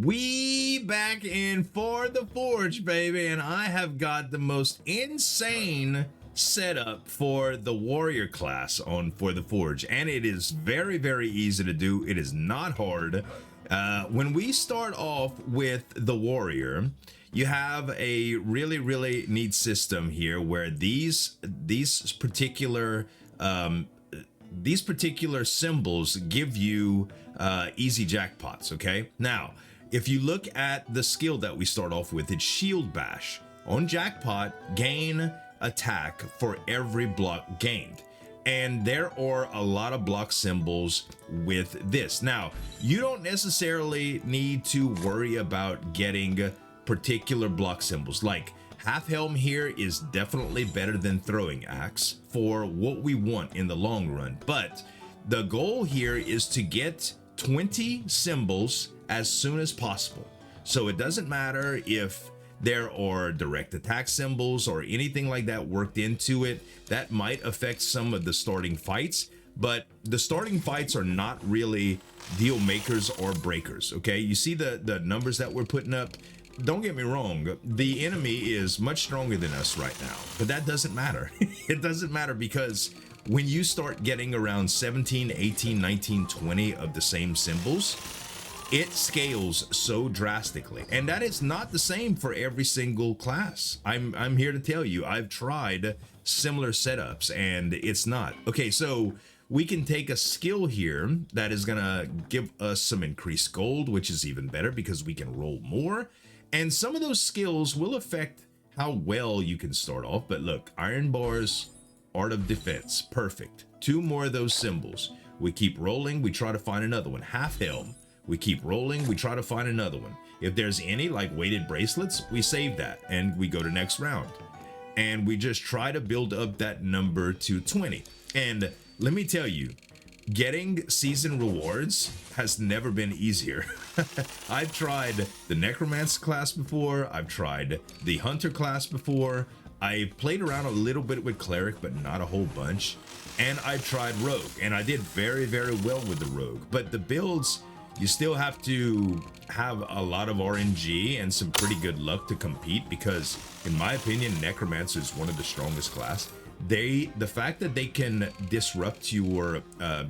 We back in for the Forge, baby, and I have got the most insane setup for the warrior class on for the Forge, and it is very easy to do. It is not hard. When we start off with the warrior, you have a really neat system here where these particular symbols give you easy jackpots. Okay, now if you look at the skill that we start off with, it's shield bash. On jackpot, gain attack for every block gained, and there are a lot of block symbols with this. Now, you don't necessarily need to worry about getting particular block symbols. Like half helm here is definitely better than throwing axe for what we want in the long run, but the goal here is to get 20 symbols as soon as possible. So it doesn't matter if there are direct attack symbols or anything like that worked into it. That might affect some of the starting fights, but the starting fights are not really deal makers or breakers. Okay, you see the numbers that we're putting up. Don't get me wrong, the enemy is much stronger than us right now, but that doesn't matter. It doesn't matter, because when you start getting around 17, 18, 19, 20 of the same symbols, it scales so drastically, and that is not the same for every single class. I'm here to tell you, I've tried similar setups and it's not. Okay, so we can take a skill here that is gonna give us some increased gold, which is even better because we can roll more, and some of those skills will affect how well you can start off. But look, iron bars, art of defense, perfect. 2 more of those symbols. We keep rolling, we try to find another one. Half helm, we keep rolling, we try to find another one. If there's any like weighted bracelets, we save that and we go to next round, and we just try to build up that number to 20. And let me tell you, getting season rewards has never been easier. I've tried the necromancer class before, I've tried the hunter class before, I played around a little bit with cleric, but not a whole bunch, and I tried rogue, and I did very well with the rogue. But the builds, you still have to have a lot of RNG and some pretty good luck to compete, because in my opinion, necromancer is one of the strongest class. The fact that they can disrupt your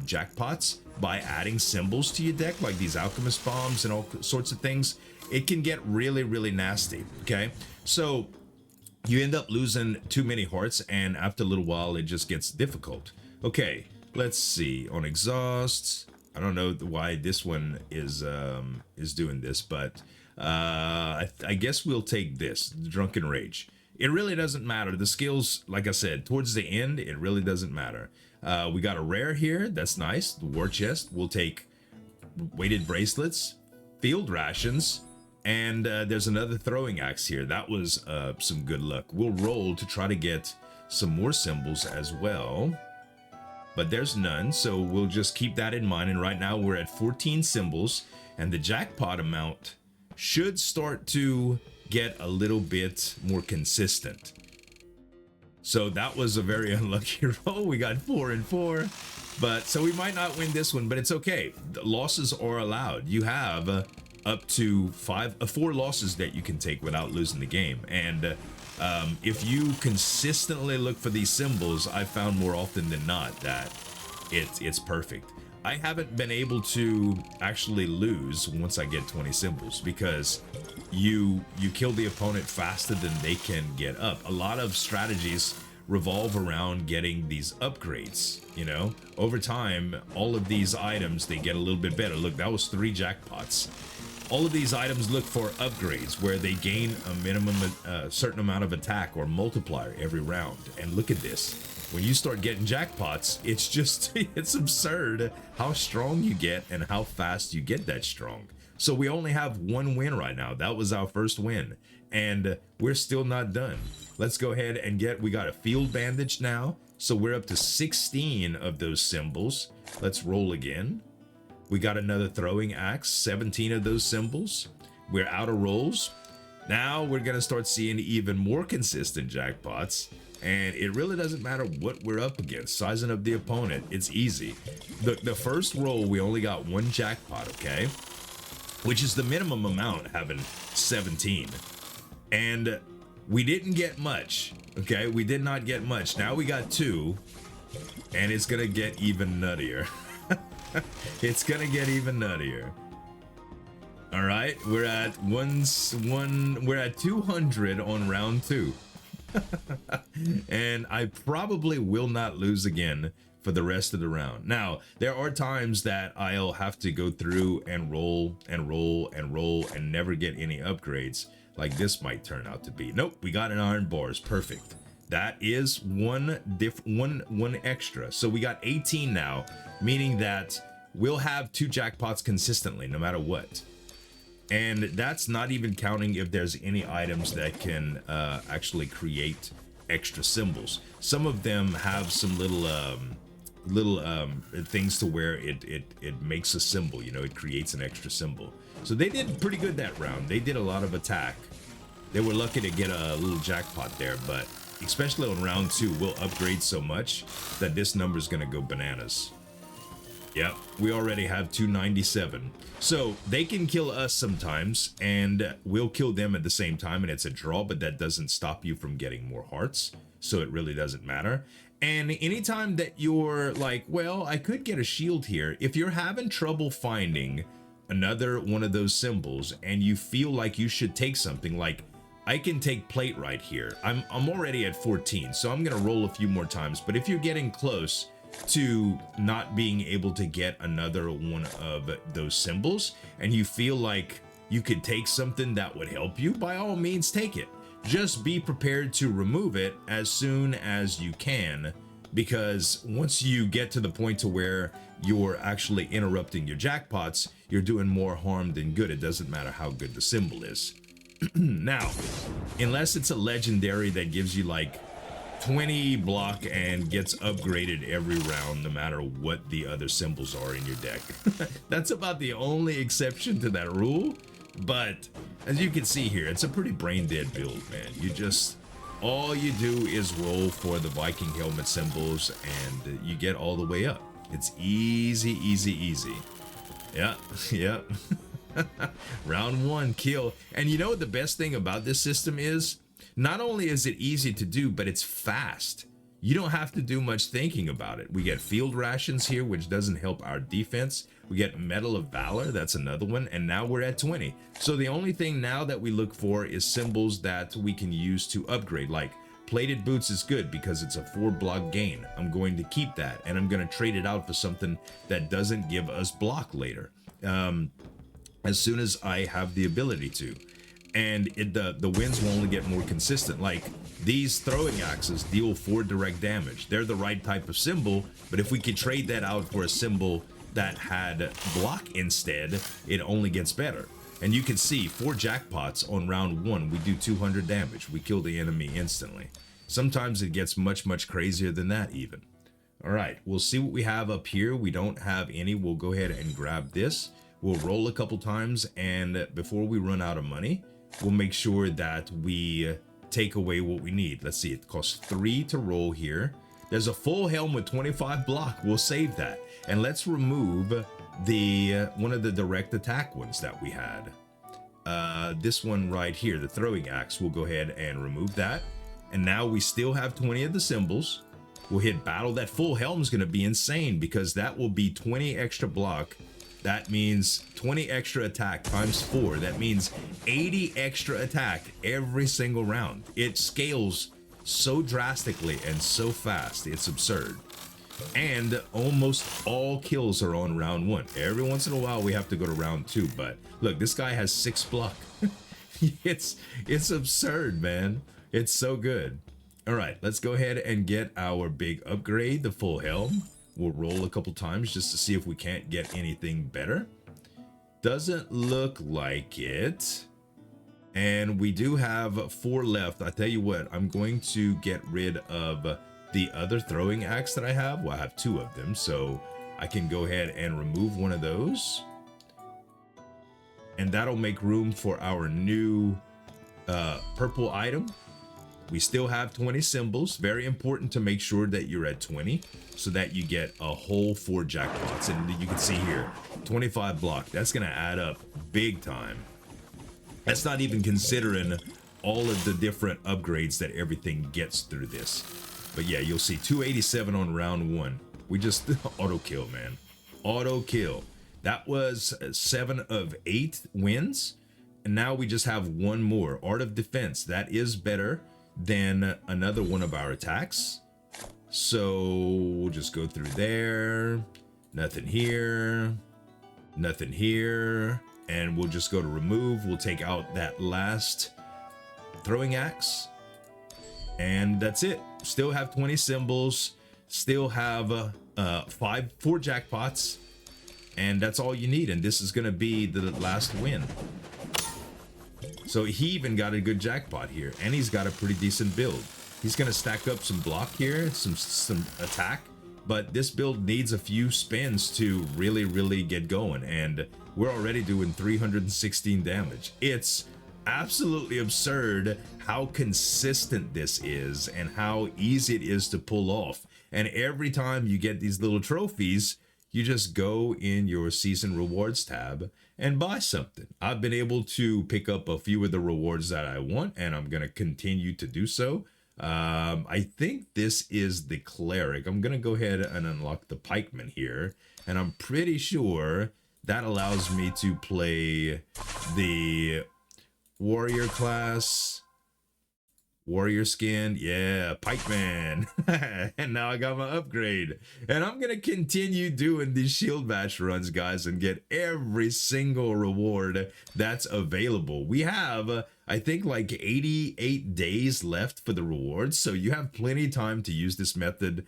jackpots by adding symbols to your deck, like these alchemist bombs and all sorts of things, it can get really nasty. Okay, so you end up losing too many hearts, and after a little while it just gets difficult. Okay, let's see. On exhausts, I don't know why this one is doing this, but I guess we'll take this, drunken rage. It really doesn't matter. The skills, like I said, towards the end, it really doesn't matter. We got a rare here. That's nice. The war chest. We'll take weighted bracelets, field rations, and there's another throwing axe here. That was some good luck. We'll roll to try to get some more symbols as well, but there's none, so we'll just keep that in mind. And right now we're at 14 symbols, and the jackpot amount should start to get a little bit more consistent. So that was a very unlucky roll. We got 4 and 4, but so we might not win this one, but it's okay. The losses are allowed. You have up to 4 losses that you can take without losing the game. And if you consistently look for these symbols, I found more often than not that it's perfect. I haven't been able to actually lose once I get 20 symbols, because you kill the opponent faster than they can get up. A lot of strategies revolve around getting these upgrades, you know. Over time, all of these items, they get a little bit better. Look, that was 3 jackpots. All of these items look for upgrades where they gain a minimum, certain amount of attack or multiplier every round. And look at this. When you start getting jackpots, it's just, it's absurd how strong you get and how fast you get that strong. So we only have 1 win right now. That was our first win, and we're still not done. Let's go ahead and we got a field bandage now. So we're up to 16 of those symbols. Let's roll again. We got another throwing axe, 17 of those symbols. We're out of rolls. Now we're gonna start seeing even more consistent jackpots. And it really doesn't matter what we're up against. Sizing up the opponent, it's easy. The first roll, we only got 1 jackpot, okay? which is the minimum amount, having 17. And we didn't get much, okay? We did not get much. Now we got 2, and it's gonna get even nuttier. It's gonna get even nuttier. All right, we're at we're at 200 on round 2. And I probably will not lose again for the rest of the round. Now, there are times that I'll have to go through and roll and roll and roll and never get any upgrades, like this might turn out to be. Nope, we got an iron bars. Perfect. That is one extra. So we got 18 now, meaning that we'll have 2 jackpots consistently no matter what. And that's not even counting if there's any items that can actually create extra symbols. Some of them have some little things to where it makes a symbol, you know, it creates an extra symbol. So they did pretty good that round. They did a lot of attack. They were lucky to get a little jackpot there, but especially on round 2, we'll upgrade so much that this number is gonna go bananas. Yep, we already have 297. So they can kill us sometimes, and we'll kill them at the same time, and it's a draw, but that doesn't stop you from getting more hearts, so it really doesn't matter. And anytime that you're like, well, I could get a shield here, if you're having trouble finding another one of those symbols, and you feel like you should take something, like, I can take plate right here. I'm already at 14, so I'm gonna roll a few more times, but if you're getting close to not being able to get another one of those symbols, and you feel like you could take something that would help you, by all means take it. Just be prepared to remove it as soon as you can, because once you get to the point to where you're actually interrupting your jackpots, you're doing more harm than good. It doesn't matter how good the symbol is. Now, unless it's a legendary that gives you like 20 block and gets upgraded every round no matter what the other symbols are in your deck. That's about the only exception to that rule, but as you can see here, it's a pretty brain dead build, man. You just, all you do is roll for the Viking helmet symbols and you get all the way up. It's easy, easy, easy. Yeah, yeah. Round 1 kill. And you know what the best thing about this system is? Not only is it easy to do, but it's fast. You don't have to do much thinking about it. We get field rations here, which doesn't help our defense. We get Medal of Valor, that's another one, and now we're at 20. So the only thing now that we look for is symbols that we can use to upgrade. Like plated boots is good because it's a 4 block gain. I'm going to keep that, and I'm going to trade it out for something that doesn't give us block later, as soon as I have the ability to. And the wins will only get more consistent. Like these throwing axes deal 4 direct damage. They're the right type of symbol, but if we could trade that out for a symbol that had block instead, it only gets better. And you can see 4 jackpots on round 1, we do 200 damage. We kill the enemy instantly. Sometimes it gets much, much crazier than that even. All right, we'll see what we have up here. We don't have any. We'll go ahead and grab this. We'll roll a couple times, and before we run out of money, we'll make sure that we take away what we need. Let's see, it costs 3 to roll here. There's a full helm with 25 block. We'll save that. And let's remove the one of the direct attack ones that we had. This one right here, the throwing axe. We'll go ahead and remove that. And now we still have 20 of the symbols. We'll hit battle. That full helm is going to be insane because that will be 20 extra block. That means 20 extra attack times 4. That means 80 extra attack every single round. It scales so drastically and so fast. It's absurd. And almost all kills are on round 1. Every once in a while we have to go to round 2. But look, this guy has 6 block. It's absurd, man. It's so good. All right, let's go ahead and get our big upgrade, the full helm. We'll roll a couple times just to see if we can't get anything better. Doesn't look like it. And we do have 4 left. I tell you what, I'm going to get rid of the other throwing axe that I have. Well, I have 2 of them, so I can go ahead and remove one of those. And that'll make room for our new purple item. We still have 20 symbols. Very important to make sure that you're at 20 so that you get a whole 4 jackpots. And you can see here, 25 block. That's gonna add up big time. That's not even considering all of the different upgrades that everything gets through this. But yeah, you'll see 287 on round 1. We just auto kill, man. Auto kill. That was 7 of 8 wins. And now we just have one more. Art of Defense. That is better than another one of our attacks. So we'll just go through there. Nothing here. Nothing here. And we'll just go to remove. We'll take out that last throwing axe. And that's it. Still have 20 symbols. Still have 4 jackpots. And that's all you need. And this is going to be the last win. So he even got a good jackpot here. And he's got a pretty decent build. He's going to stack up some block here. Some attack. But this build needs a few spins to really get going. And we're already doing 316 damage. It's absolutely absurd how consistent this is and how easy it is to pull off. And every time you get these little trophies, you just go in your season rewards tab and buy something. I've been able to pick up a few of the rewards that I want, and I'm going to continue to do so. I think this is the cleric. I'm going to go ahead and unlock the pikeman here, and I'm pretty sure that allows me to play the warrior class, warrior skin, yeah, pikeman. And now I got my upgrade, and I'm gonna continue doing these shield bash runs, guys, and get every single reward that's available. We have I think like 88 days left for the rewards, so you have plenty of time to use this method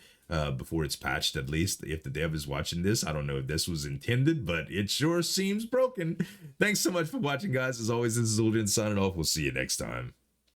before it's patched. At least if the dev is watching this, I don't know if this was intended, but it sure seems broken. Thanks so much for watching, guys. As always, this is Ulden signing off. We'll see you next time.